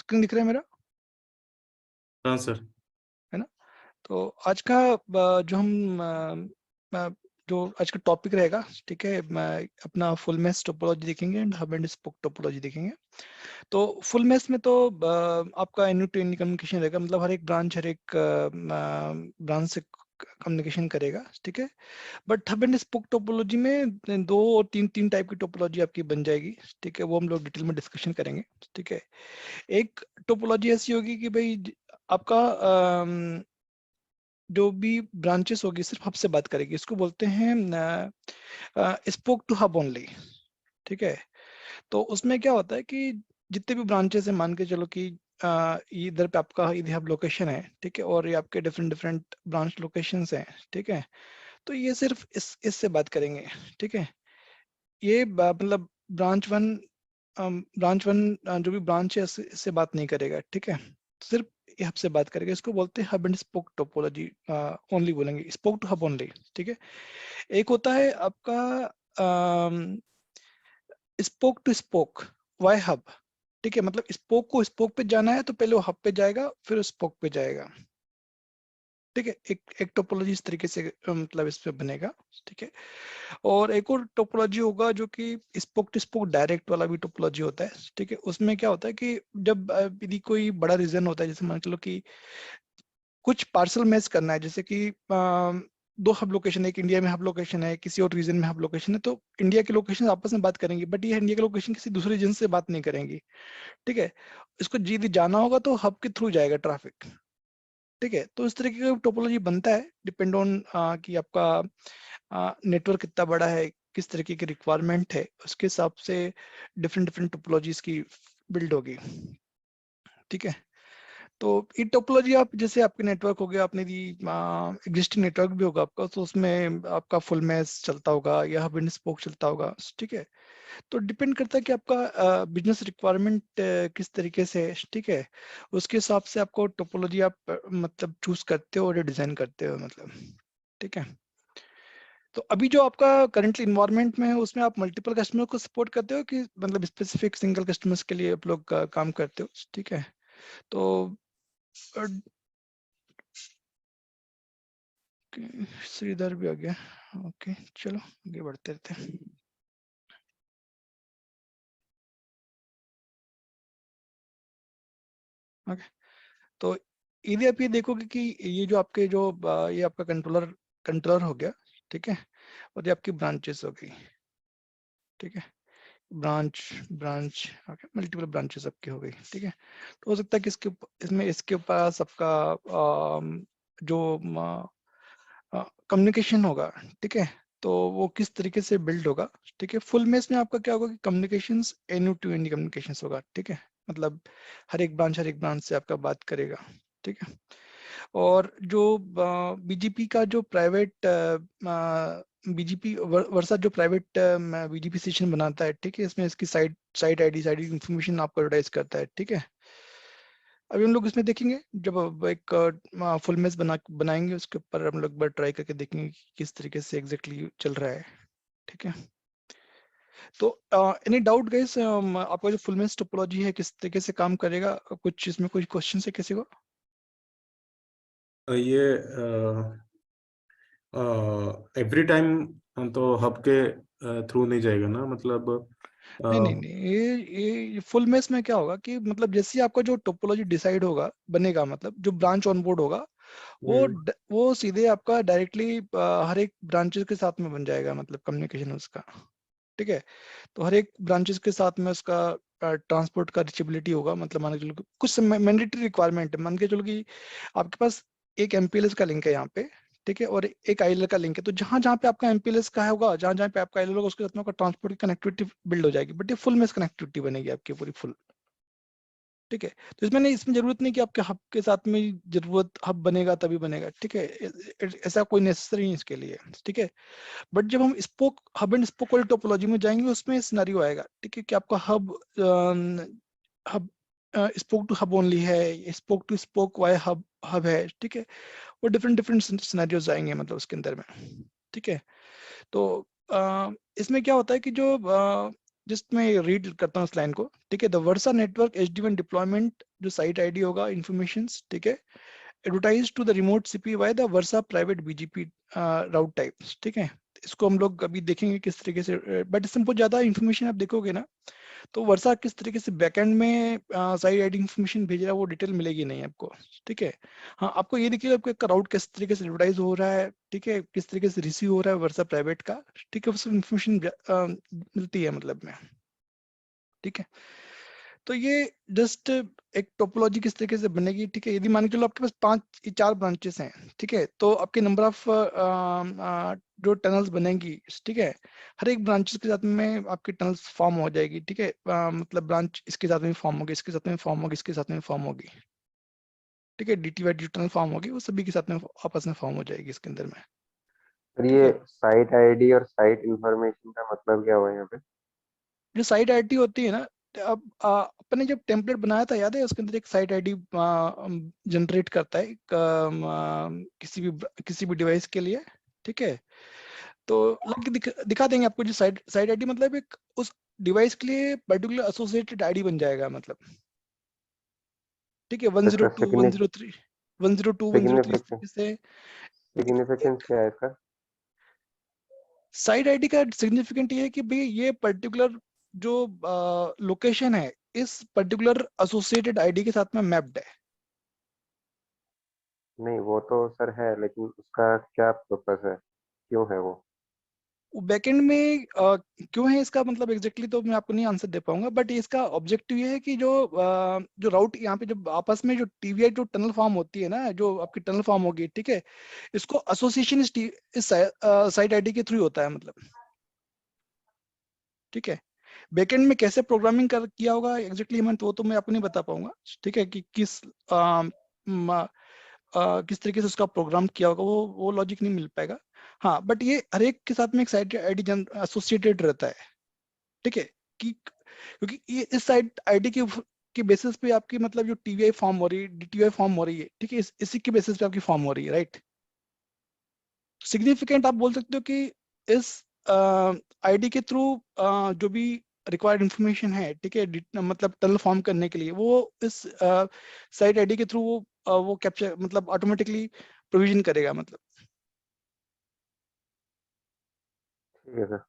Screen दिख रहा है मेरा? हाँ सर। है ना? तो आज का जो हम जो आज का टॉपिक रहेगा, ठीक है, अपना फुल मैश टोपोलॉजी देखेंगे and hub and spoke topology देखेंगे। तो फुल मैश में तो आपका एनी टू एनी कम्युनिकेशन रहेगा, मतलब हर एक ब्रांच ब्रांच से कम्युनिकेशन करेगा, ठीक है। But hub and spoke topology में दो और तीन टाइप की टोपोलॉजी आपकी बन जाएगी, ठीक है। वो हम लोग डिटेल में डिस्कशन करेंगे, ठीक है। एक टोपोलॉजी ऐसी होगी कि भाई आपका जो भी ब्रांचेस होगी सिर्फ हब से बात करेगी, इसको बोलते हैं स्पोक टू हब ओनली, ठीक है। तो उसमें क्या होता है कि जितने भी ब्रांचेस हैं, मान के चलो कि इधर पे आपका इधर हब लोकेशन है, ठीक है, और ये आपके डिफरेंट डिफरेंट ब्रांच लोकेशंस हैं, ठीक है। तो ये सिर्फ इससे बात करेंगे, ठीक है। ये मतलब ब्रांच वन जो भी ब्रांच है इससे बात नहीं करेगा, ठीक है। सिर्फ ये हब से बात करेगा, इसको बोलते हैं hub and spoke topology only बोलेंगे, स्पोक टू हब ओनली, ठीक है। एक होता है आपका spoke to spoke via hub, ठीक है। मतलब स्पोक को स्पोक पे जाना है तो पहले वो हब पे जाएगा, फिर स्पोक पे जाएगा, ठीक है। एक टोपोलॉजी इस तरीके से मतलब इस पे बनेगा, ठीक है। और एक और टोपोलॉजी होगा जो कि स्पोक टू स्पोक डायरेक्ट वाला भी टोपोलॉजी होता है, ठीक है। उसमें क्या होता है कि जब यदि कोई बड़ा रीजन होता है, जैसे मान के लो कि कुछ पार्सल मैच करना है, जैसे कि दो हब लोकेशन है, एक इंडिया में हब लोकेशन है, किसी और रीजन में हब लोकेशन है, तो इंडिया के लोकेशन आपस में बात करेंगी, बट ये इंडिया के लोकेशन किसी दूसरे रीजन से बात नहीं करेंगी, ठीक है। इसको यदि जाना होगा तो हब के थ्रू जाएगा ट्रैफिक, ठीक है। तो इस तरीके का टोपोलॉजी बनता है, डिपेंड ऑन कि आपका नेटवर्क कितना बड़ा है, किस तरीके की रिक्वायरमेंट है, उसके हिसाब से डिफरेंट डिफरेंट टोपोलॉजीज की बिल्ड होगी, ठीक है। तो ये टोपोलॉजी आप जैसे आपके नेटवर्क हो गया, आपने दी एग्जिस्टिंग नेटवर्क भी होगा आपका, तो उसमें आपका फुल मैश चलता होगा या हब एंड स्पोक चलता होगा, ठीक है। तो डिपेंड करता है कि आपका बिजनेस रिक्वायरमेंट किस तरीके से है, ठीक है। उसके हिसाब से आपको टोपोलॉजी आप मतलब चूज करते हो और डिजाइन करते हो, मतलब, ठीक है। तो अभी जो आपका करंटली इन्वायरमेंट में है उसमें आप मल्टीपल कस्टमर को सपोर्ट करते हो कि मतलब स्पेसिफिक सिंगल कस्टमर्स के लिए आप लोग काम करते हो, ठीक है। तो अ, श्रीधर भी आ गया, ओके, चलो आगे बढ़ते रहते हैं। ओके, तो यदि आप ये देखोगे कि ये जो आपके जो ये आपका कंट्रोलर हो गया, ठीक है, और ये आपकी ब्रांचेस हो गई, ठीक है। Branch branch okay, multiple branches आपकी हो गई, ठीक है। तो हो सकता है कि इसमें इसके पास आपका जो कम्युनिकेशन होगा, ठीक है, तो वो किस तरीके से बिल्ड होगा, ठीक है। फुल मेश में आपका क्या होगा कि communications any two any communications होगा, ठीक है। मतलब हर एक ब्रांच से आपका बात करेगा, ठीक है। और जो बीजीपी का जो प्राइवेट बीजीपी वर्सा जो प्राइवेट बीजीपी सेशन बनाता है, ठीक है, इसमें इसकी साइट इंफॉर्मेशन आपको एडवर्टाइज करता है, ठीक है। अभी हम लोग इसमें देखेंगे, जब अब एक फुल मैच बनाएंगे उसके ऊपर हम लोग एक बार ट्राई करके देखेंगे कि किस तरीके से एग्जैक्टली चल रहा है, ठीक है। तो एनी डाउट गाइस, आपका जो फुल मैच टोपोलॉजी है किस तरीके से काम करेगा, कुछ इसमें कोई क्वेश्चन है किसी को? ये एवरी टाइम तो हब के थ्रू नहीं जाएगा ना, मतलब नहीं नहीं नहीं, ये फुल मैच में क्या होगा कि मतलब जैसे ही आपका जो टोपोलॉजी डिसाइड होगा बनेगा, मतलब जो ब्रांच ऑन बोर्ड होगा वो सीधे आपका डायरेक्टली हर एक ब्रांचेस के साथ में बन जाएगा, मतलब कम्युनिकेशन उसका, ठीक है। तो हर एक ब्रांचेस के साथ में उसका ट्रांसपोर्ट का रिचेबिलिटी होगा, मतलब मान के चलो कि कुछ मैंडेटरी रिक्वायरमेंट है, मान के चलो कि आपके पास एक एमपीएलएस का लिंक है यहाँ पे, ठीक है, और एक आईएलएल का लिंक है, तो जहां जहां पे आपका एमपीएलएस का होगा, जहां जहां पे आपका आईएलएल होगा, उसके साथ में आपका ट्रांसपोर्ट की कनेक्टिविटी बिल्ड हो जाएगी, बट ये फुल मेश कनेक्टिविटी बनेगी आपकी पूरी फुल, ठीक है। तो इसमें जरूरत नहीं कि आपके हब के साथ में जरूरत हब बनेगा तभी बनेगा, ठीक है। ऐसा कोई नेसेसरी नहीं इसके लिए, ठीक है। बट जब हम हब एंड स्पोक वाली टोपोलॉजी में जाएंगे उसमें सिनेरियो आएगा, ठीक है, कि आपका hub spoke to hub only है, spoke to spoke via hub hub है, ठीक है। वो डिफरेंट डिफरेंट सिनेरियोज आएंगे मतलब उसके अंदर में, ठीक है। तो इसमें क्या होता है कि जो जस्ट मैं रीड करता हूँ इस लाइन को, ठीक है। The Versa network HD1 deployment जो साइट आईडी होगा इंफॉर्मेशन, ठीक है, advertise to the remote CP by the Versa private BGP route types, ठीक है। इसको हम लोग अभी देखेंगे किस तरीके से, बट इसमें बहुत ज्यादा इन्फॉर्मेशन आप देखोगे ना, तो वर्सा किस तरीके से बैकएंड में साइट आईडी इन्फॉर्मेशन भेज रहा है वो डिटेल मिलेगी नहीं आपको, ठीक है। हाँ, आपको ये देखिए आपका राउट किस तरीके से एडवर्टाइज हो रहा है, ठीक है, किस तरीके से रिसीव हो रहा है वर्सा प्राइवेट का, ठीक है, उस इन्फॉर्मेशन मिलती है मतलब में, ठीक है। तो ये जस्ट एक टोपोलॉजी किस तरीके से बनेगी, ठीक है। यदि मान के चलो आपके पास 4 ब्रांचेस हैं, ठीक है, तो आपके नंबर ऑफ जो टनल्स बनेंगी, ठीक है, हर एक ब्रांचेस के साथ में आपकी टनल्स फॉर्म हो जाएगी, ठीक है। मतलब ब्रांच इसके साथ में फॉर्म होगी, इसके साथ में फॉर्म होगी, इसके साथ में फॉर्म होगी, ठीक है। DT Y D tunnel form होगी, वो सभी के साथ में आपस में फॉर्म हो जाएगी इसके अंदर में, और ठीक ये है। साइट आईडी और साइट इंफॉर्मेशन का मतलब क्या हुआ यहाँ पे? जो साइट आईडी होती है ना, तो अब अपने जब टेम्पलेट बनाया था याद है, उसके अंदर एक साइट आईडी जनरेट करता है किसी भी डिवाइस के लिए, ठीक है। तो लग के दिखा देंगे आपको, जो साइट आईडी मतलब एक उस डिवाइस के लिए पर्टिकुलर एसोसिएटेड आईडी बन जाएगा मतलब, ठीक है। 102 103 102 103 इस तरीके से। सिग्निफिकेंस क्या है इसका? साइट आईडी का सिग्निफिकेंट ये है कि भाई ये पर्टिकुलर जो लोकेशन है इस पर्टिकुलर एसोसिएटेड आईडी के साथ में मैप्ड है। नहीं, वो तो सर है, लेकिन उसका क्या पर्पस है, क्यों है वो? बैकएंड में क्यों है इसका मतलब एग्जैक्टली तो मैं आपको नहीं आंसर दे पाऊंगा, बट इसका ऑब्जेक्टिव ये है कि जो राउट यहाँ पे जब आपस में जो टीवीआई जो टनल फॉर्म होती है ना, जो आपकी टनल फॉर्म होगी, ठीक है, इसको एसोसिएशन इस साइट आईडी के थ्रू होता है मतलब, ठीक है। बैकएंड में कैसे प्रोग्रामिंग कर किया होगा एग्जैक्टली मैं तो वो तो मैं आपको नहीं बता पाऊंगा, ठीक है, कि किस तरीके से उसका प्रोग्राम किया होगा, वो लॉजिक नहीं मिल पाएगा। हाँ, बट ये हर एक के साथ में एक साइट आईडी एसोसिएटेड रहता है, ठीक है, कि क्योंकि ये इस साइट आईडी के बेसिस पे आपकी मतलब जो टीवीआई फॉर्म हो रही है, डीटीआई फॉर्म हो रही है, ठीक है, इसी के बेसिस पे आपकी फॉर्म हो रही है, राइट। सिग्निफिकेंट आप बोल सकते हो कि इस आईडी के थ्रू जो भी रिक्वायर्ड इंफॉर्मेशन है, ठीक है, मतलब टनल फॉर्म करने के लिए वो इस साइट आईडी के थ्रू वो कैप्चर मतलब ऑटोमेटिकली प्रोविजन करेगा मतलब। ठीक है सर।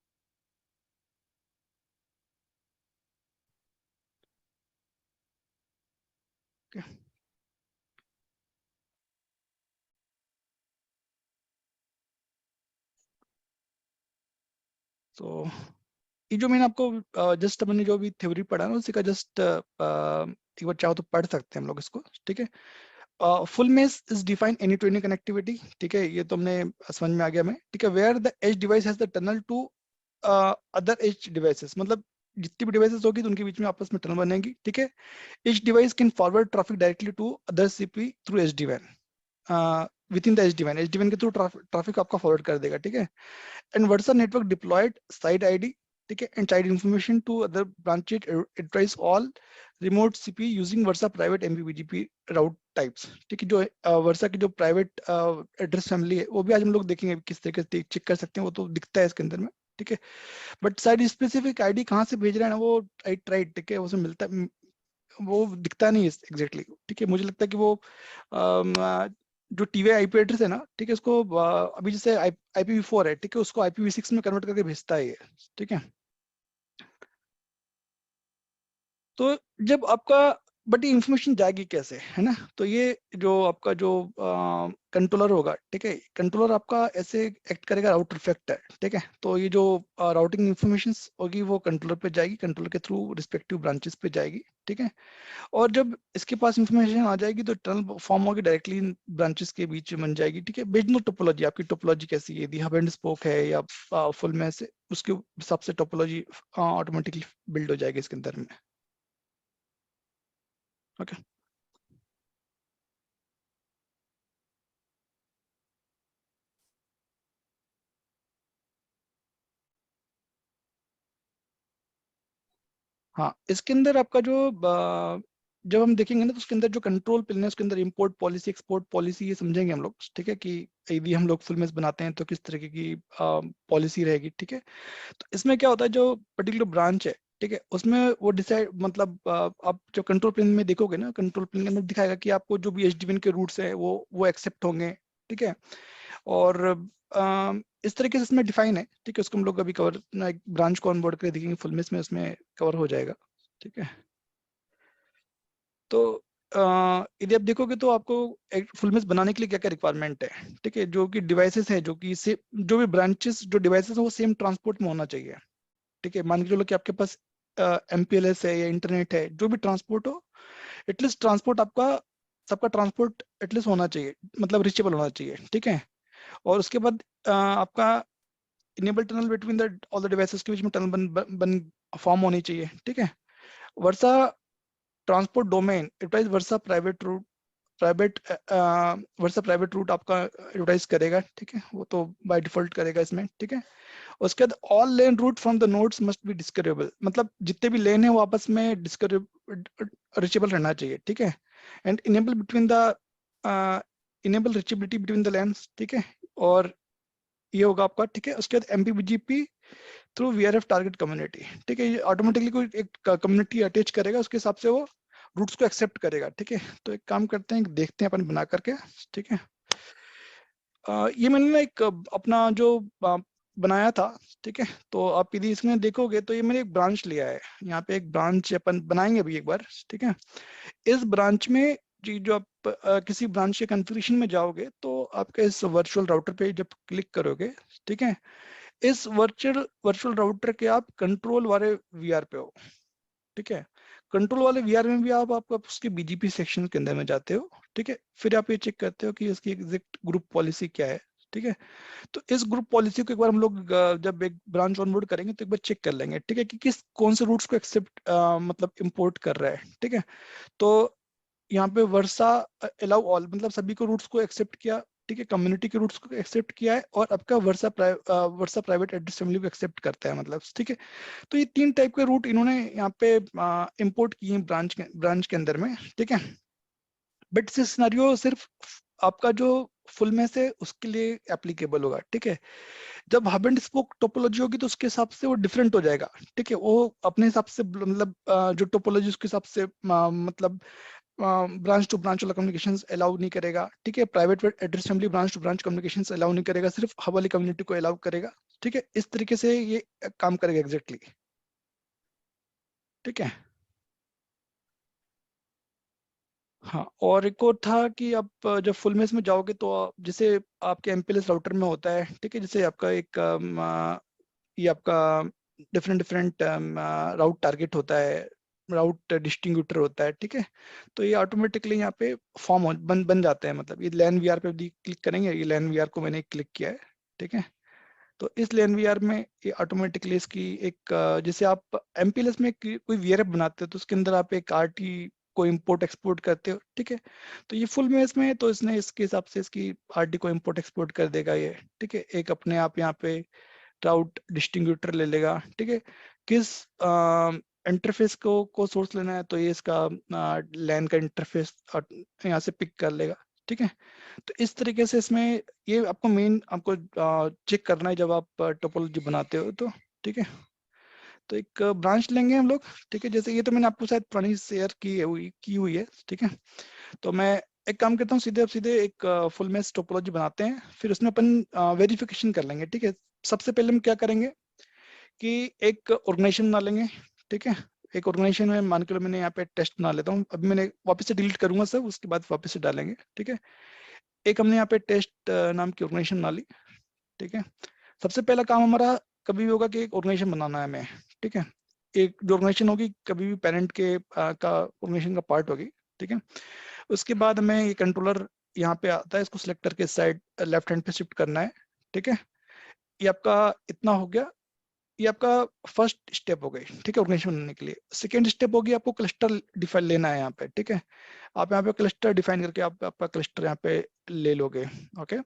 तो ये जो मैंने आपको जस्ट मैंने जो भी थ्योरी पढ़ा ना उसी का जस्ट एक बार चाहो तो पढ़ सकते हैं हम लोग इसको, ठीक है। Full mesh is define any two any connectivity, ठीक है, ये तो हमने समझ में आ गया हमें, ठीक है। Where the edge device has the tunnel to other edge devices, मतलब जितनी भी डिवाइसेस होगी तो उनके बीच में आपस में टनल बनेगी, ठीक है। each device can forward traffic directly to other CP through SD-WAN with in the SD-WAN के थ्रू ट्रैफिक आपका फॉरवर्ड कर देगा, ठीक है। And Versa network deployed side ID, ठीक है, and side information to other branches address all remote CP using Versa private MBBGP route types, ठीक है। जो वर्सा की जो प्राइवेट एड्रेस फैमिली है वो भी आज हम लोग देखेंगे किस तरीके से चेक कर सकते हैं, वो तो दिखता है इसके अंदर में, ठीक है। बट साइड स्पेसिफिक आईडी कहाँ से भेज रहे हैं ना वो राइट, ठीक है, उसमें मिलता है, वो दिखता नहीं एग्जैक्टली, ठीक है। मुझे लगता है कि वो जो टीवीआई आईपी एड्रेस है ना, ठीक है, उसको अभी जैसे IPv4 है, ठीक है, उसको IPv6 में कन्वर्ट करके भेजता है ये, ठीक है। तो जब आपका बट ये इंफॉर्मेशन जाएगी कैसे, है ना, तो ये जो आपका जो कंट्रोलर होगा, ठीक है, कंट्रोलर आपका ऐसे एक्ट करेगा राउटर फैक्टर, ठीक है। तो ये जो राउटिंग इंफॉर्मेशन होगी वो कंट्रोलर पे जाएगी, कंट्रोलर के थ्रू रिस्पेक्टिव ब्रांचेस पे जाएगी, ठीक है। और जब इसके पास इंफॉर्मेशन आ जाएगी तो टनल फॉर्म होगी डायरेक्टली ब्रांचेस के बीच में बन जाएगी, ठीक है। बेस्ड ऑन टोपोलॉजी, आपकी टोपोलॉजी कैसी है, यदि हब एंड स्पोक है या फुल में से, उसके हिसाब से टोपोलॉजी ऑटोमेटिकली बिल्ड हो जाएगी इसके अंदर में, ओके। हाँ, इसके अंदर आपका जो जब हम देखेंगे ना तो उसके अंदर जो कंट्रोल प्लेन है उसके अंदर इंपोर्ट पॉलिसी एक्सपोर्ट पॉलिसी ये समझेंगे हम लोग, ठीक है, कि यदि हम लोग फुल मेश बनाते हैं तो किस तरीके की पॉलिसी रहेगी, ठीक है। तो इसमें क्या होता है, जो पर्टिकुलर ब्रांच है, ठीक है, उसमें वो डिसाइड मतलब आप जो कंट्रोल प्लेन में देखोगे ना, कंट्रोल प्लेन के अंदर दिखाएगा कि आपको जो भी HDBN के रूट्स हैं वो एक्सेप्ट होंगे। ठीक है, और इस तरीके से इसमें डिफाइन है। ठीक है, उसको हम लोग अभी कवर एक ब्रांच को ऑनबोर्ड करके देखेंगे, फुलमेस में उसमें कवर हो जाएगा। ठीक है, तो यदि आप देखोगे तो आपको एक फुलमेस बनाने के लिए क्या क्या रिक्वायरमेंट है। ठीक है, जो कि डिवाइसेस है, जो कि से जो भी ब्रांचेस जो डिवाइसेस है वो सेम ट्रांसपोर्ट में होना चाहिए। ठीक है, मान के चलो कि आपके पास MPLS है या इंटरनेट है, जो भी ट्रांसपोर्ट हो, एटलीस्ट ट्रांसपोर्ट आपका सबका ट्रांसपोर्ट एटलीस्ट होना चाहिए, मतलब रीचेबल होना चाहिए। ठीक है, और उसके बाद आपका enable tunnel between the all the devices के बीच में टनल बन फॉर्म होनी चाहिए। ठीक है, वर्सा ट्रांसपोर्ट डोमेन एडवर्टाइज वर्सा प्राइवेट रूट आपका एडवर्टाइज करेगा। ठीक है, वो तो बाय डिफॉल्ट करेगा इसमें। ठीक है, उसके बाद all LAN route from the nodes must be discoverable, मतलब जितने भी लेन है वो आपस में रीचेबल रहना चाहिए। ठीक है, and enable reachability between the lens. ठीक है, और ये होगा आपका। ठीक है, उसके बाद MPBGP through VRF target community. ठीक है, ये ऑटोमेटिकली कोई एक कम्युनिटी अटैच करेगा, उसके हिसाब से वो रूट्स को एक्सेप्ट करेगा। ठीक है, तो एक काम करते हैं, देखते हैं अपन बना करके। ठीक है, ये मैंने ना एक अपना जो बनाया था। ठीक है, तो आप यदि इसमें देखोगे तो ये मैंने एक ब्रांच लिया है, यहाँ पे एक ब्रांच अपन बनाएंगे अभी एक बार। ठीक है, इस ब्रांच में जी जो आप किसी ब्रांच के कॉन्फ़िगरेशन में जाओगे तो आपके इस वर्चुअल राउटर पे जब क्लिक करोगे, ठीक है, इस वर्चुअल राउटर के आप कंट्रोल वाले VR पे हो। ठीक है, कंट्रोल वाले VR में भी आप उसके BGP सेक्शन के अंदर में जाते हो। ठीक है, फिर आप ये चेक करते हो कि इसकी एग्जैक्ट ग्रुप पॉलिसी क्या है। ठीक है, तो इस ग्रुप पॉलिसी को एक बार हम लोग जब एक ब्रांच ऑनबोर्ड करेंगे तो एक बार चेक कर लेंगे। ठीक है, कि कौन से रूट्स को एक्सेप्ट मतलब इंपोर्ट कर रहा है। ठीक है, तो यहाँ पे वर्सा अलाउ ऑल, मतलब सभी को रूट्स को एक्सेप्ट किया। ठीक है, कम्युनिटी के रूट्स को एक्सेप्ट किया है, और आपका वर्सा प्राइवेट एड्रेस फैमिली को एक्सेप्ट करता है, मतलब। ठीक है, तो ये 3 टाइप के रूट इन्होंने यहाँ पे इंपोर्ट किए हैं ब्रांच के अंदर में। ठीक है, बट ये सिनेरियो सिर्फ आपका जो फुल में से उसके लिए एप्लीकेबल होगा। ठीक है, जब हब एंड स्पोक टोपोलॉजी होगी तो उसके हिसाब से वो डिफरेंट हो जाएगा। ठीक है, वो अपने हिसाब से मतलब जो टोपोलॉजी उसके हिसाब से मतलब ब्रांच टू ब्रांच वाला कम्युनिकेशंस अलाउ नहीं करेगा। ठीक है, private address family branch to branch communications allow नहीं करेगा, सिर्फ हब वाली कम्युनिटी को अलाउ करेगा। ठीक है, इस तरीके से ये काम करेगा एग्जैक्टली। ठीक है, हाँ, और एक और था कि आप जब फुल मेस में जाओगे तो जैसे आपके MPLS राउटर में होता है। ठीक है, जैसे आपका एक ये आपका डिफरेंट डिफरेंट राउट टारगेट होता है, राउट डिस्ट्रीब्यूटर होता है। ठीक है, तो ये ऑटोमेटिकली यहाँ पे बन जाते हैं, मतलब ये लैन VR पे भी क्लिक करेंगे, ये लैन VR को मैंने क्लिक किया है। ठीक है, तो इस लैन VR में ये ऑटोमेटिकली इसकी एक जैसे आप MPLS में कोई VRF बनाते हो तो उसके अंदर आप एक RT को इंपोर्ट एक्सपोर्ट करते हो। ठीक है, तो ये फुल मेस में है तो इसने इसके हिसाब से इसकी RT को इंपोर्ट एक्सपोर्ट कर देगा ये। ठीक है, एक अपने आप यहाँ पे राउट डिस्ट्रीब्यूटर ले लेगा। ठीक है, किस इंटरफेस को सोर्स लेना है तो ये इसका लैन का इंटरफेस यहाँ से पिक कर लेगा। ठीक है, तो इस तरीके से इसमें ये आपको मेन आपको चेक करना है जब आप टोपोलॉजी बनाते हो तो। ठीक है, तो एक ब्रांच लेंगे हम लोग। ठीक है, जैसे ये तो मैंने आपको शायद पुरानी शेयर की हुई है। ठीक है, तो मैं एक काम करता हूँ, सीधे एक फुल मेस टोपोलॉजी बनाते हैं, फिर उसमें अपन वेरिफिकेशन कर लेंगे। ठीक है, सबसे पहले हम क्या करेंगे कि एक ऑर्गेनाइजेशन बना लेंगे। ठीक है, एक ऑर्गेनाइजेशन में मान के लो मैंने यहाँ पे टेस्ट बना लेता हूँ, अभी मैंने वापस से डिलीट करूंगा सब, उसके बाद वापस से डालेंगे। ठीक है, एक हमने यहाँ पे टेस्ट नाम की ऑर्गेनाइजेशन बना ली। ठीक है, सबसे पहला काम हमारा कभी भी होगा कि एक ऑर्गेनाइजेशन बनाना है हमें। ठीक है, एक जो ऑर्गेनाइजेशन होगी कभी भी पेरेंट के का ऑर्गेनाइजेशन का पार्ट होगी। ठीक है, उसके बाद हमें ये कंट्रोलर यहाँ पे आता है, इसको सिलेक्ट करके साइड लेफ्ट हैंड पे शिफ्ट करना है। ठीक है, ये आपका इतना हो गया, ये आपका फर्स्ट स्टेप हो गई। ठीक है, ऑर्गेनाइजेशन बनाने के लिए। सेकेंड स्टेप होगी आपको क्लस्टर डिफाइन लेना है यहाँ पे। ठीक है, आप यहाँ पे क्लस्टर डिफाइन करके आप आपका क्लस्टर यहाँ पे ले लोगे। ओके,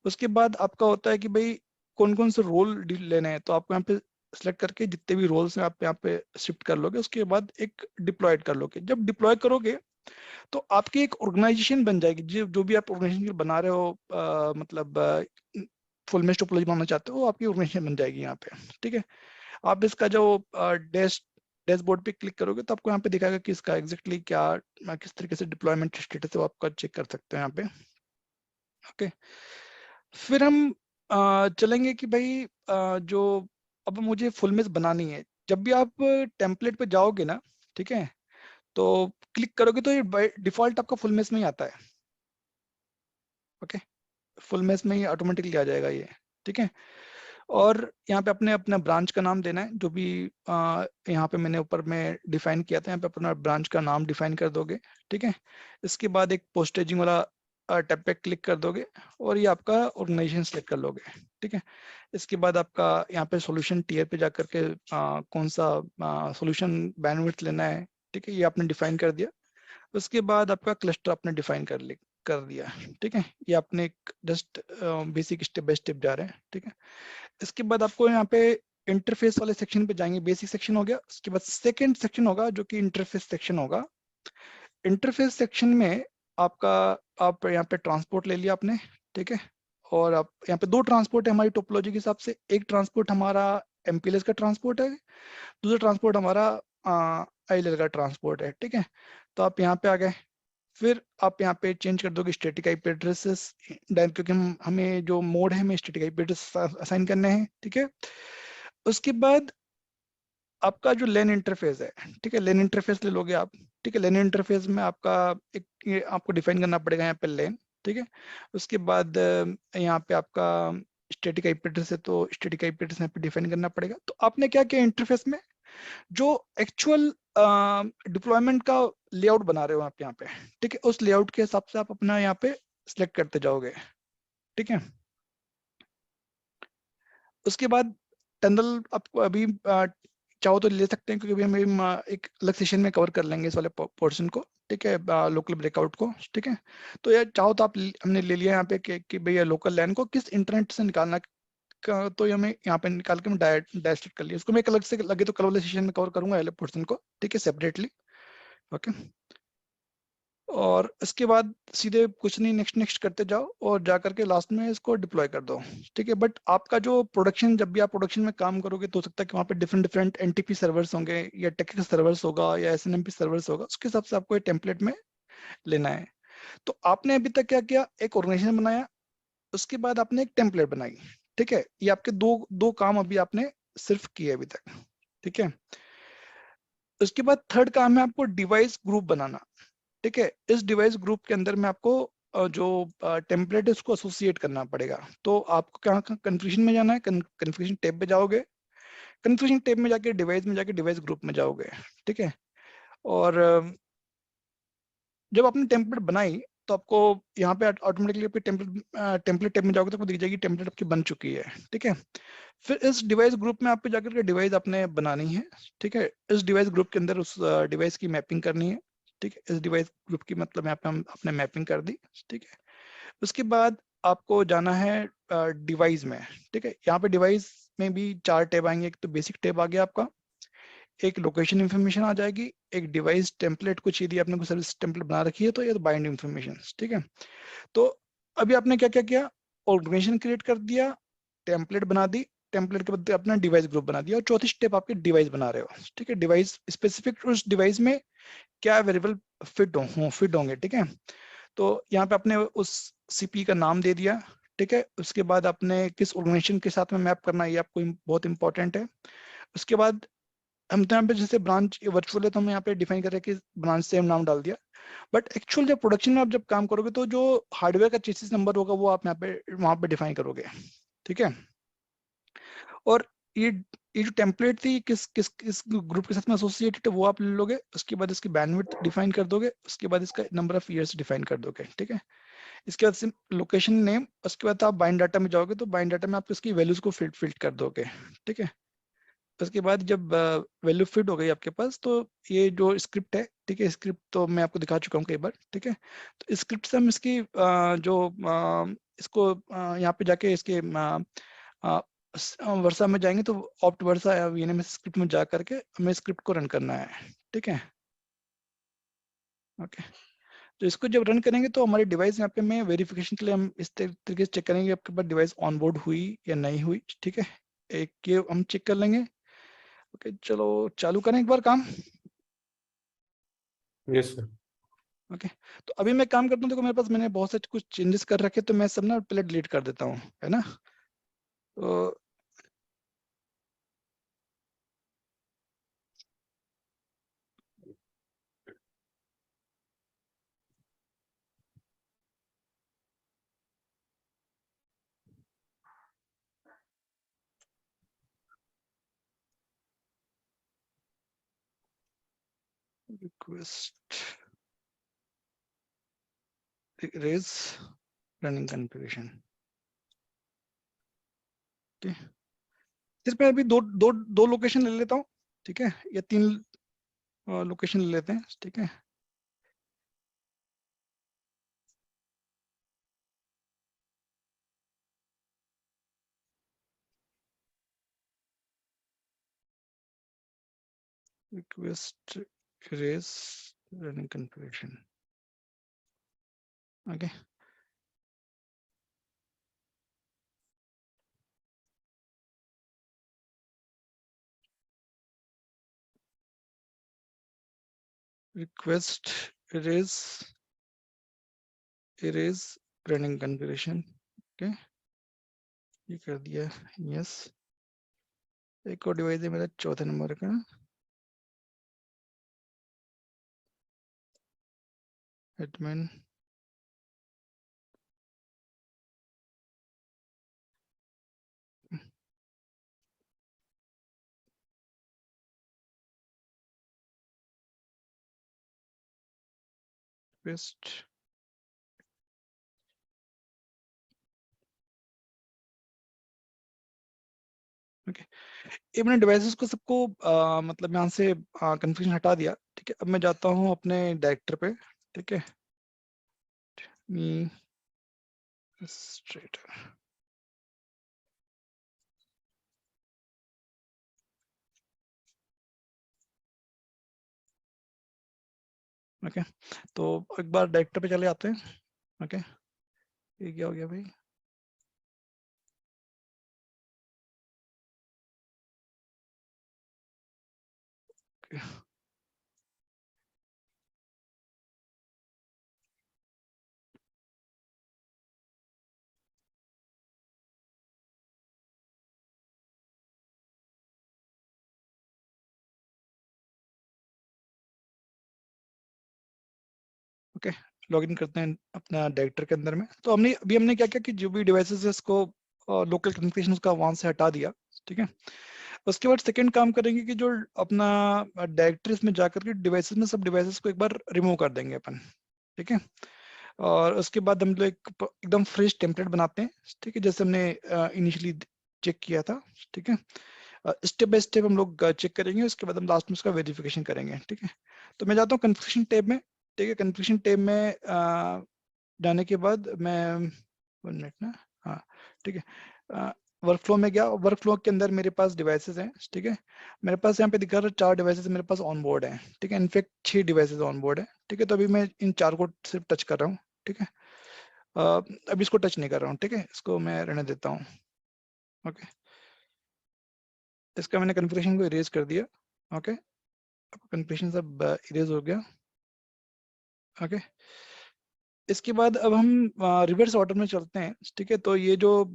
उसके बाद आपका होता है कि भाई कौन कौन से रोल लेने हैं, तो आपको यहाँ पे सिलेक्ट करके जितने भी रोल्स हैं आप यहाँ पे शिफ्ट कर लोगे। उसके बाद एक डिप्लॉयड कर लोगे। जब डिप्लॉय करोगे तो आपकी एक ऑर्गेनाइजेशन बन जाएगी। जो भी आप ऑर्गेनाइजेशन बना रहे हो मतलब फुल मेश टोपोलॉजी बनाना चाहते हो, आपकी ऑर्गेनाइजेशन बन जाएगी यहाँ पे। ठीक है, आप इसका जो डैशबोर्ड पे क्लिक करोगे तो आपको यहाँ पे दिखाएगा कि इसका एग्जैक्टली क्या किस तरीके से डिप्लॉयमेंट स्टेटस है वो आपका चेक कर सकते हैं यहाँ पे। ओके, फिर हम चलेंगे कि भाई जो अब मुझे फुल मेश बनानी है। जब भी आप टेम्पलेट पे जाओगे ना, ठीक है, तो क्लिक करोगे तो ये बाय डिफॉल्ट आपका फुल मेश में ही आता है। ओके, फुल मेश में ही ऑटोमेटिकली आ जाएगा ये, ठीक है। और यहाँ पे अपने अपना ब्रांच का नाम देना है, जो भी यहाँ पे मैंने ऊपर में डिफाइन किया था, यहाँ पे अपना ब्रांच का नाम डिफाइन कर दोगे, ठीक है। इसके बाद एक पोस्टेजिंग वाला टैब पे क्लिक कर दोगे और ये आपका ऑर्गेनाइजेशन सेलेक्ट कर लोगे, ठीक है। इसके बाद आपका यहाँ पे सॉल्यूशन टियर पे जाकर के कौन सा सॉल्यूशन बैंडविड्थ लेना है, ठीक है, ये आपने डिफाइन कर दिया। उसके बाद आपका क्लस्टर आपने डिफाइन कर दिया, ठीक है। ये आपने एक just basic step by step जा रहे हैं, ठीक है। इसके बाद आपको यहाँ पे इंटरफेस वाले सेक्शन पे जाएंगे। बेसिक सेक्शन हो गया, उसके बाद सेकंड सेक्शन होगा जो कि इंटरफेस सेक्शन होगा। इंटरफेस सेक्शन में आपका आप यहाँ पे ट्रांसपोर्ट ले लिया आपने, ठीक है। और आप यहाँ पे दो ट्रांसपोर्ट है हमारी टोपोलॉजी के हिसाब से। एक ट्रांसपोर्ट हमारा एमपीएलएस का ट्रांसपोर्ट है, दूसरा ट्रांसपोर्ट हमारा आईएलएल का ट्रांसपोर्ट है, ठीक है। तो आप यहाँ पे आ गए, फिर आप यहाँ पे चेंज कर दोगे स्टैटिक आईपी एड्रेसेस, क्योंकि हमें जो मोड है हमें स्टैटिक आईपी एड्रेस असाइन करने हैं, ठीक है। उसके बाद आपका जो लेन इंटरफेस है, ठीक है, लेन इंटरफेस ले लोगे आप, ठीक है। लेन इंटरफेस में आपका एक ये आपको डिफाइन करना पड़ेगा यहाँ पे लेन, ठीक है। उसके बाद यहाँ पे आपका स्टैटिक आईपी एड्रेस है तो स्टैटिक आईपी एड्रेस यहाँ पे डिफाइन करना पड़ेगा। तो आपने क्या किया इंटरफेस में, जो एक्चुअल डिप्लॉयमेंट का लेआउट बना रहे हो आप यहाँ पे, ठीक है, उस लेआउट के हिसाब से आप अपना यहाँ पे सिलेक्ट करते जाओगे, ठीक है। उसके बाद टनल आपको अभी चाहो तो ले सकते हैं, क्योंकि अभी हम एक अलग सेशन में कवर कर लेंगे इस वाले पोर्शन को, ठीक है, लोकल ब्रेकआउट को, ठीक है। तो यार चाहो तो आप हमने ले लिया यहाँ पे कि भैया लोकल लैन को किस इंटरनेट से निकालना तो ये हमें यहाँ पे निकाल के मैं डायरेक्ट कर लिया। उसको मैं एक अलग से लगे तो कल वाले सेशन में कवर करूंगा वाले पोर्शन को, ठीक है, सेपरेटली। ओके, और इसके बाद सीधे कुछ नहीं, नेक्स्ट करते जाओ और जा करके लास्ट में इसको डिप्लॉय कर दो, ठीक है। बट आपका जो प्रोडक्शन, जब भी आप प्रोडक्शन में काम करोगे तो हो सकता है कि वहाँ पे डिफरेंट एनटीपी सर्वर्स होंगे या टेक्निकल सर्वर्स होगा या एसएनएमपी सर्वर्स होगा, उसके हिसाब से आपको ये टेम्पलेट में लेना है। तो आपने अभी तक क्या किया, एक ऑर्गेनाइजेशन बनाया, उसके बाद आपने एक टेम्पलेट बनाई, ठीक है। ये आपके दो काम अभी आपने सिर्फ किए अभी तक, ठीक है। उसके बाद थर्ड काम है आपको डिवाइस ग्रुप बनाना, ठीक है। इस डिवाइस ग्रुप के अंदर में आपको जो टेम्पलेट है उसको एसोसिएट करना पड़ेगा। तो आपको कहाँ कन्फ्यूजन में जाना है, कन्फ्यूजन टैब पे जाओगे, कन्फ्यूजन टैब में जाके डिवाइस में जाके डिवाइस ग्रुप में जाओगे, ठीक है। और जब आपने टेम्पलेट बनाई तो आपको यहाँ पे ऑटोमेटिकली आपके टेम्पलेट टैब में जाओगे तो आपको दिख जाएगी टेम्पलेट आपकी बन चुकी है, ठीक है। फिर इस डिवाइस ग्रुप में आप पे जाकर के डिवाइस आपने बनानी है, ठीक है। इस डिवाइस ग्रुप के अंदर उस डिवाइस की मैपिंग करनी है, ठीक है। इस डिवाइस ग्रुप की मतलब यहाँ पे हम अपने मैपिंग कर दी, ठीक है। उसके बाद आपको जाना है डिवाइस में, ठीक है। यहाँ पे डिवाइस में भी 4 टैब आएंगे। एक तो बेसिक टैब आ गया आपका, एक लोकेशन इंफॉर्मेशन आ जाएगी, एक डिवाइस टेम्पलेट कुछ यदि आपने कोई सर्विस टेम्पलेट बना रखी है तो ये बाइंड इंफॉर्मेशन, ठीक है। तो अभी आपने क्या क्या किया, ऑर्गेनाइजेशन क्रिएट कर दिया, टेम्पलेट बना दी, टेम्पलेट के बाद अपना डिवाइस ग्रुप बना दिया, और चौथी स्टेप आपके डिवाइस बना रहे हो, ठीक है। डिवाइस स्पेसिफिक उस डिवाइस में क्या वेरिएबल फिट होंगे, ठीक है। तो यहाँ पे आपने उस सीपी का नाम दे दिया, ठीक है। उसके बाद आपने किस ऑर्गेनाइजेशन के साथ में मैप करना है ये आपको बहुत इंपॉर्टेंट है। उसके बाद हम तो यहाँ पे जैसे ब्रांच वर्चुअल है तो हम यहाँ पे डिफाइन कर रहे हैं कि ब्रांच सेम नाम डाल दिया। बट एक्चुअल जब प्रोडक्शन में आप जब काम करोगे तो जो हार्डवेयर का चेसिस नंबर होगा वो आप यहाँ पे वहाँ पे डिफाइन करोगे, ठीक है। और ये जो टेम्पलेट थी किस ग्रुप के साथ में एसोसिएटेड है वो आप ले लोगे। उसके बाद इसकी बैंडविड्थ डिफाइन कर दोगे, उसके बाद इसका नंबर ऑफ ईयर्स डिफाइन कर दोगे, ठीक है। इसके बाद लोकेशन नेम, उसके बाद आप बाइंड डाटा में जाओगे तो बाइंड डाटा में आप इसकी वैल्यूज को फिट कर दोगे, ठीक है। उसके बाद जब वैल्यू फिट हो गई आपके पास तो ये जो स्क्रिप्ट है, ठीक है, स्क्रिप्ट तो मैं आपको दिखा चुका हूँ कई बार, ठीक है। तो स्क्रिप्ट से हम इसकी इसको यहाँ पे जाके इसके वर्षा में जाएंगे तो ऑप्ट वर्षा या वीएनएमएस स्क्रिप्ट में जा करके हमें स्क्रिप्ट को रन करना है, ठीक है। ओके, तो इसको जब रन करेंगे तो हमारी डिवाइस यहाँ पे में वेरिफिकेशन के लिए हम इस तरीके से चेक करेंगे आपके पास डिवाइस ऑनबोर्ड हुई या नहीं हुई, ठीक है। एक ये हम चेक कर लेंगे। ओके चलो चालू करें एक बार काम। Yes sir. ओके तो अभी मैं काम करता हूँ, देखो मेरे पास मैंने बहुत से कुछ चेंजेस कर रखे, तो मैं सब ना पहले डिलीट कर देता हूँ, है ना। तो रिक्वेस्ट रेज रनिंग कॉन्फ़िगरेशन। ठीक है, सिर्फ मैं अभी दो दो दो लोकेशन ले लेता हूँ, ठीक है, या 3 लोकेशन ले लेते हैं, ठीक है। Request erase running configuration. Okay request erase running configuration. Okay ये कर दिया, यस। एक और डिवाइस है मेरा 4थे नंबर का, एडमिन पेस्ट। ओके ये मैंने डिवाइसेस को सबको मतलब यहाँ से कन्फ्यूजन हटा दिया, ठीक है। अब मैं जाता हूँ अपने डायरेक्टर पे, ठीक है, स्ट्रेट। ओके तो एक बार डायरेक्टर पे चले आते हैं। ओके ये क्या हो गया भाई। ओके लॉगिन करते हैं अपना डायरेक्टर के अंदर में। तो हमने क्या किया कि जो भी डिवाइसेस है इसको लोकल कन्फिग्रेशन का वहां से हटा दिया, ठीक है। उसके बाद सेकंड काम करेंगे कि जो अपना डायरेक्टरीज में जाकर के डिवाइसेस में सब डिवाइसेस को एक बार रिमूव कर देंगे अपन, ठीक है। और उसके बाद हम लोग एकदम फ्रेश टेम्पलेट बनाते हैं, ठीक है, जैसे हमने इनिशियली चेक किया था, ठीक है। स्टेप बाय स्टेप हम लोग चेक करेंगे, उसके बाद हम लास्ट में उसका वेरिफिकेशन करेंगे, ठीक है। तो मैं जाता हूँ कन्फिग्रेशन टैब में, ठीक है। कन्फिग्रेशन टैब में जाने के बाद मैं 1 मिनट ना, हाँ ठीक है, वर्कफ्लो में गया। वर्कफ्लो के अंदर मेरे पास डिवाइसेस हैं, ठीक है। मेरे पास यहाँ पे दिखा रहा है 4 डिवाइसेस मेरे पास ऑन बोर्ड है, ठीक है। इनफैक्ट 6 डिवाइसेस ऑन बोर्ड है, ठीक है। तो अभी मैं इन 4 को सिर्फ टच कर रहा हूँ, ठीक है। अभी इसको टच नहीं कर रहा हूँ, ठीक है, इसको मैं रहने देता हूँ। ओके इसका मैंने कन्फिग्रेशन को इरेज कर दिया। ओके कन्फिग्रेशन सब इरेज हो गया। ओके इसके बाद अब हम रिवर्स ऑर्डर में चलते हैं, ठीक है। तो ये जो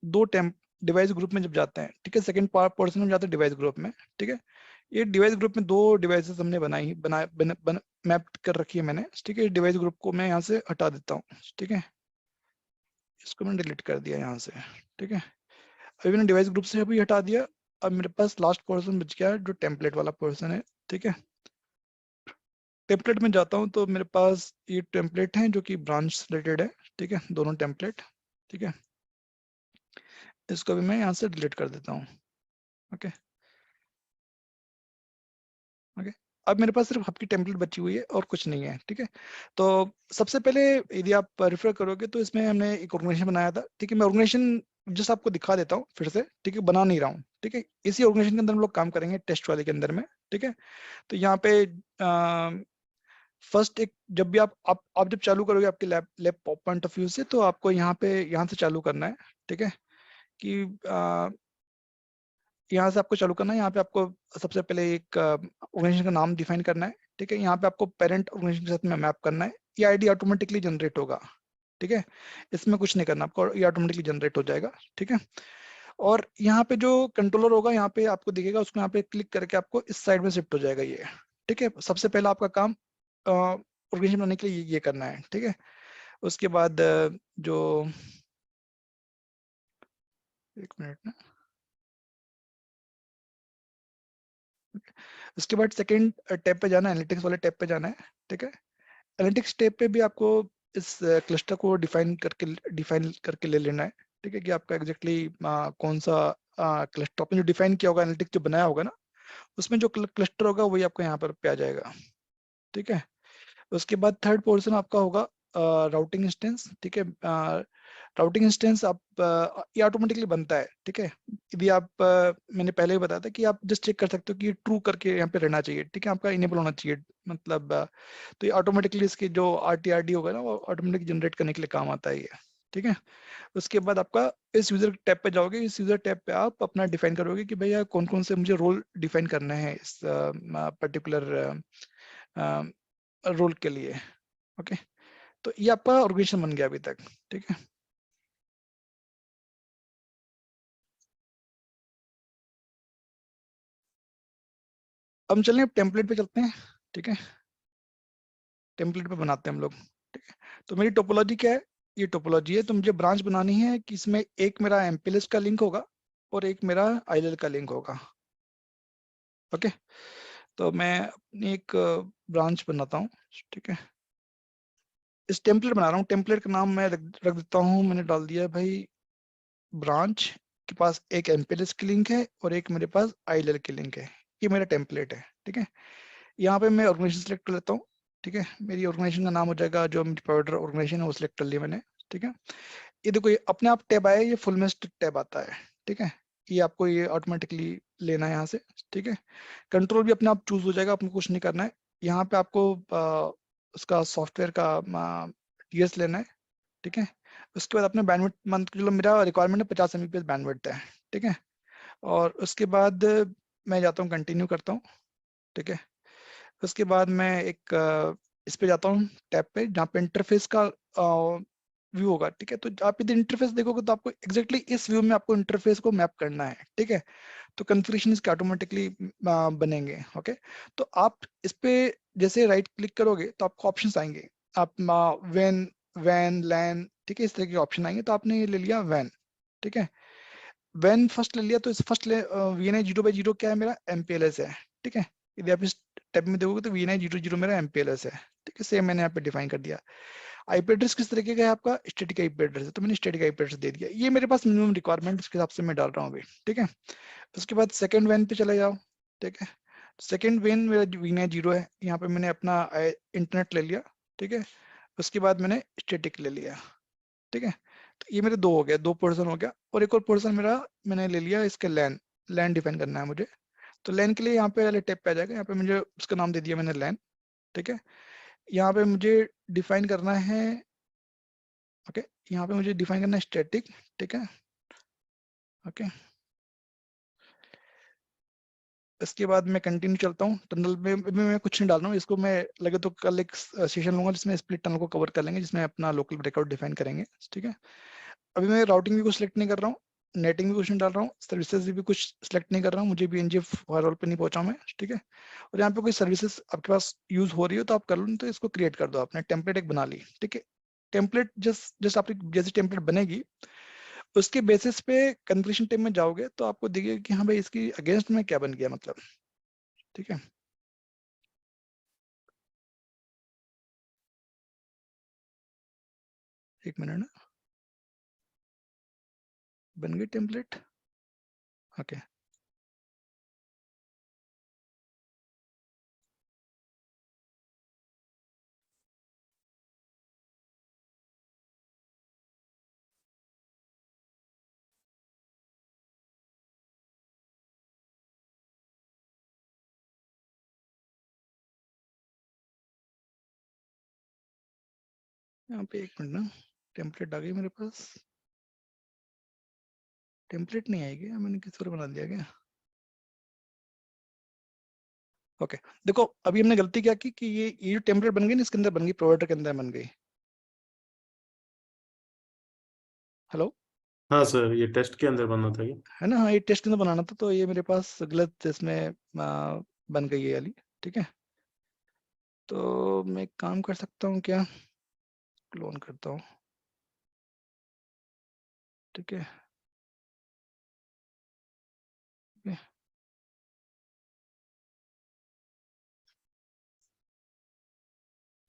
दो टेम्प डिवाइस ग्रुप में जब जाते हैं, ठीक है, सेकंड पोर्शन में जाते हैं डिवाइस ग्रुप में, ठीक है। ये डिवाइस ग्रुप में 2 डिवाइसेस हमने मैप कर रखी है मैंने, ठीक है। डिवाइस ग्रुप को मैं यहाँ से हटा देता हूँ, ठीक है। इसको मैंने डिलीट कर दिया यहाँ से, ठीक है। अभी मैंने डिवाइस ग्रुप से अभी हटा दिया। अब मेरे पास लास्ट पोर्शन बच गया है जो टेम्पलेट वाला पोर्शन है, ठीक है। टेम्पलेट में जाता हूँ तो मेरे पास ये टेम्पलेट है जो कि ब्रांच रिलेटेड है, ठीक है, दोनों टेम्पलेट, ठीक है। इसको भी मैं यहाँ से डिलीट कर देता हूँ। ओके ओके अब मेरे पास सिर्फ आपकी टेम्पलेट बची हुई है और कुछ नहीं है, ठीक है। तो सबसे पहले यदि आप रेफर करोगे तो इसमें हमने एक ऑर्गेनाइजेशन बनाया था, ठीक है। मैं ऑर्गेनाइजेशन जस्ट आपको दिखा देता हूँ फिर से, ठीक है, बना नहीं रहा हूँ, ठीक है। इसी ऑर्गेनाइजेशन के अंदर हम लोग काम करेंगे टेस्ट वाले के अंदर में, ठीक है। तो यहाँ पे फर्स्ट एक जब भी आप जब चालू करोगे आपके लैब पॉइंट ऑफ व्यू से, तो आपको यहाँ से चालू करना है, ठीक है। कि यहाँ से आपको चालू करना है। यहाँ पे आपको सबसे पहले एक ऑर्गेनाइजेशन का नाम डिफाइन करना है, ठीक है। यहाँ पे आपको पेरेंट ऑर्गेनाइजेशन के साथ में मैप करना है। ये आईडी ऑटोमेटिकली जनरेट होगा, ठीक है। इसमें कुछ नहीं करना आपको, ये ऑटोमेटिकली जनरेट हो जाएगा, ठीक है। और यहाँ पे जो कंट्रोलर होगा, यहाँ पे आपको दिखेगा, उसको यहाँ पे क्लिक करके आपको इस साइड में शिफ्ट हो जाएगा ये, ठीक है। सबसे पहला आपका काम ऑर्गेनाइजेशन बनाने के लिए ये करना है, ठीक है। उसके बाद जो एक मिनट ना, उसके बाद सेकंड टैब पे जाना है, एनालिटिक्स वाले टैब पे जाना है, ठीक है। एनालिटिक्स टैब पे भी आपको इस क्लस्टर को डिफाइन करके ले लेना है, ठीक है, कि आपका एग्जैक्टली कौन सा क्लस्टर आपने जो डिफाइन किया होगा, एनालिटिक्स जो बनाया होगा ना, उसमें जो क्लस्टर होगा वही आपको यहाँ पर पे आ जाएगा, ठीक है। उसके बाद थर्ड पोर्शन आपका होगा राउटिंग इंस्टेंस, ठीक है। राउटिंग इंस्टेंस आप ये ऑटोमेटिकली बनता है, ठीक है। यदि आप मैंने पहले ही बताया था कि आप जस्ट चेक कर सकते हो कि ट्रू करके यहाँ पे रहना चाहिए, ठीक है, आपका इनेबल होना चाहिए, मतलब तो ये ऑटोमेटिकली इसकी जो RTRD होगा ना, वो ऑटोमेटिक जनरेट करने के लिए काम आता है ये, ठीक है। उसके बाद आपका इस यूजर टैब पे जाओगे, इस यूजर टैब पे आप अपना डिफाइन करोगे कि भैया कौन कौन से मुझे रोल डिफाइन करने हैं इस पर्टिकुलर रोल के लिए, ओके। तो ये आपका ऑर्गेनाइजेशन बन गया अभी तक, ठीक है। अब हम चलें, टेम्पलेट पे चलते हैं, ठीक है। टेम्पलेट पे बनाते हैं हम लोग, ठीक है। तो मेरी टोपोलॉजी क्या है, ये टोपोलॉजी है। तो मुझे ब्रांच बनानी है कि इसमें एक मेरा MPLS का लिंक होगा और एक मेरा ILL का लिंक होगा, ओके। तो मैं अपनी एक ब्रांच बनाता हूँ, ठीक है। इस टेम्पलेट बना रहा हूँ, टेम्पलेट का नाम मैं रख देता हूँ, मैंने डाल दिया है भाई ब्रांच के पास एक MPLS की लिंक है और एक मेरे पास ILL की लिंक है। ये मेरा टेम्पलेट है, ठीक है। यहाँ पे मैं ऑर्गेनाइजेशन सेलेक्ट कर लेता हूँ, ठीक है। मेरी ऑर्गेनाइजेशन का नाम हो जाएगा, जो मेरी प्रोवाइडर ऑर्गेनाइजेशन है वो सिलेक्ट कर लिया मैंने, ठीक है। ये देखो, ये अपने आप टैब आया, ये फुल मेस्ट टैब आता है, ठीक है। ये आपको ये ऑटोमेटिकली लेना है यहाँ से, ठीक है। कंट्रोल भी अपने आप चूज हो जाएगा, आपको कुछ नहीं करना है। यहाँ पे आपको उसका सॉफ्टवेयर का TS लेना है, ठीक है। उसके बाद अपने बैंडविड्थ मंथ, चलो मेरा रिक्वायरमेंट है 50 Mbps बैंडविड्थ है, ठीक है। और उसके बाद मैं जाता हूँ, कंटिन्यू करता हूँ, ठीक है। उसके बाद मैं एक इस पे जाता हूँ टैब पे, जहाँ पे इंटरफेस का व्यू होगा, ठीक है। तो आप यदि इंटरफेस देखोगे तो आपको एग्जैक्टली इस व्यू में आपको इंटरफेस को मैप करना है, ठीक है। तो कन्फिग्रेशन इसके ऑटोमेटिकली बनेंगे, ओके। तो आप इस पे जैसे राइट क्लिक करोगे तो आपको ऑप्शंस आएंगे, आप वैन वैन लैन, ठीक है, इस तरह के ऑप्शन आएंगे। तो आपने ये ले लिया वैन, ठीक है। वैन फर्स्ट ले लिया, तो इस फर्स्ट VNI 0/0 क्या है, मेरा MPLS है, ठीक है। यदि आप इस टैब में देखोगे तो VNI 0/0 मेरा MPLS है, ठीक है। सेम मैंने यहाँ पे डिफाइन कर दिया। IP एड्रेस किस तरीके का है आपका, स्टैटिक IP एड्रेस है, तो मैंने स्टैटिक IP एड्रेस दे दिया। ये मेरे पास मिनिमम रिक्वायरमेंट के हिसाब से मैं डाल रहा हूँ अभी, ठीक है। उसके बाद सेकंड वैन पे चले जाओ, ठीक है। सेकंड वैन मेरा VNI 0 है, यहाँ पे मैंने अपना इंटरनेट ले लिया, ठीक है। उसके बाद मैंने स्टैटिक ले लिया, ठीक है। तो ये मेरे दो हो गया, दो पोर्शन हो गया। और एक और पोर्शन मेरा मैंने ले लिया, इसके लैन लैन डिफाइन करना है मुझे। तो लैन के लिए यहाँ पे वाले टैब पे आ जाएगा, यहाँ पे मुझे उसका नाम दे दिया मैंने लैन, ठीक है। यहाँ पे मुझे डिफाइन करना है, ओके, यहाँ पे मुझे डिफाइन करना है स्टैटिक, ठीक है, ओके। इसके बाद मैं कंटिन्यू चलता हूँ। टनल में मैं कुछ नहीं डाल रहा हूँ, इसको मैं लगे तो कल एक सेशन लूंगा जिसमें स्प्लिट टनल को कवर कर लेंगे, जिसमें अपना लोकल ब्रेकआउट डिफाइन करेंगे, ठीक है। अभी मैं राउटिंग भी कुछ सिलेक्ट नहीं कर रहा हूँ, नेटिंग भी कुछ नहीं डाल रहा हूँ, सर्विसेज भी कुछ सिलेक्ट नहीं कर रहा हूँ, मुझे BNG फायरवॉल पे नहीं पहुंचा मैं, ठीक है। और यहाँ पे कोई सर्विसेज आपके पास यूज हो रही हो तो आप कर लो, नहीं तो इसको क्रिएट कर दो। आपने टेम्पलेट एक बना ली, ठीक है। टेम्पलेट जस्ट जस्ट आपकी जैसी टेम्पलेट बनेगी, उसके बेसिस पे कन्फिग्रेशन टेब में जाओगे तो आपको दिखेगा कि हाँ भाई इसकी अगेंस्ट में क्या बन गया, मतलब, ठीक है। एक मिनट ना, बन गई टेम्पलेट, ओके। यहाँ पे एक मिनट ना, टेम्पलेट आ गई मेरे पास। टेम्पलेट नहीं आएगी, मैंने किसी और बना दिया क्या? ओके देखो अभी हमने गलती क्या की कि ये जो टेम्पलेट बन गई ना इसके अंदर बन गई, प्रोवाइडर के अंदर बन गई। हेलो, हाँ सर, ये टेस्ट के अंदर बनना था ये। है ना, हाँ ये टेस्ट के अंदर बनाना था, तो ये मेरे पास गलत इसमें बन गई है वाली। ठीक है, तो मैं एक काम कर सकता हूँ क्या, क्लोन करता हूँ। ठीक है, ये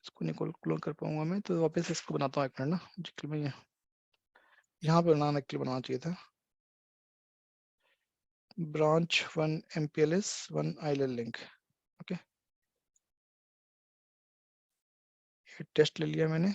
इसको नहीं क्लोन कर पाऊंगा मैं, तो वापस इसको बनाता हूँ एक मिनट ना, जिसके मैं यहाँ पे बनाना चाहिए था। Branch 1 MPLS 1 ILL link. Okay, ये टेस्ट ले लिया मैंने।